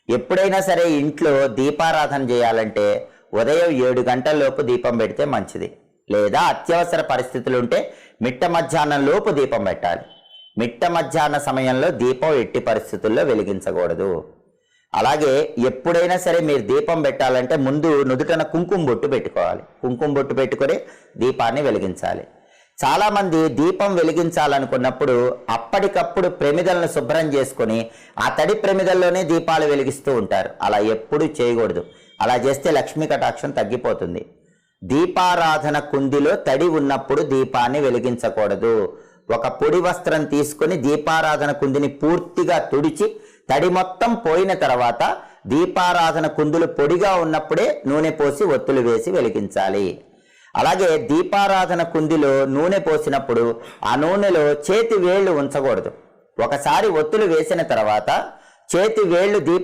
ఎప్పుడైనా సరే ఇంట్లో దీపారాధన చేయాలంటే ఉదయం 7 గంటల లోపు దీపం పెడితే మంచిది. లేదా అత్యవసర పరిస్థితులు ఉంటే మిట్ట మధ్యాహ్నం లోపు దీపం పెట్టాలి. మిట్ట మధ్యాహ్న సమయంలో దీపం ఎట్టి పరిస్థితుల్లో వెలిగించకూడదు. అలాగే ఎప్పుడైనా సరే మీరు దీపం పెట్టాలంటే ముందు నుదుటన కుంకుమ బొట్టు పెట్టుకోవాలి. కుంకుమ బొట్టు పెట్టుకొని దీపాన్ని వెలిగించాలి. చాలామంది దీపం వెలిగించాలనుకున్నప్పుడు అప్పటికప్పుడు ప్రమిదలను శుభ్రం చేసుకొని ఆ తడి ప్రమిదల్లోనే దీపాలు వెలిగిస్తూ ఉంటారు. అలా ఎప్పుడూ చేయకూడదు. అలా చేస్తే లక్ష్మీ కటాక్షం తగ్గిపోతుంది. దీపారాధన కుందిలో తడి ఉన్నప్పుడు దీపాన్ని వెలిగించకూడదు. ఒక పొడి వస్త్రం తీసుకొని దీపారాధన కుందిని పూర్తిగా తుడిచి తడి మొత్తం పోయిన తర్వాత దీపారాధన కుందులు పొడిగా ఉన్నప్పుడే నూనె పోసి ఒత్తులు వేసి వెలిగించాలి. అలాగే దీపారాధన కుందిలో నూనె పోసినప్పుడు ఆ నూనెలో చేతి వేళ్లు ఉంచకూడదు. ఒకసారి ఒత్తులు వేసిన తర్వాత చేతి వేళ్లు దీప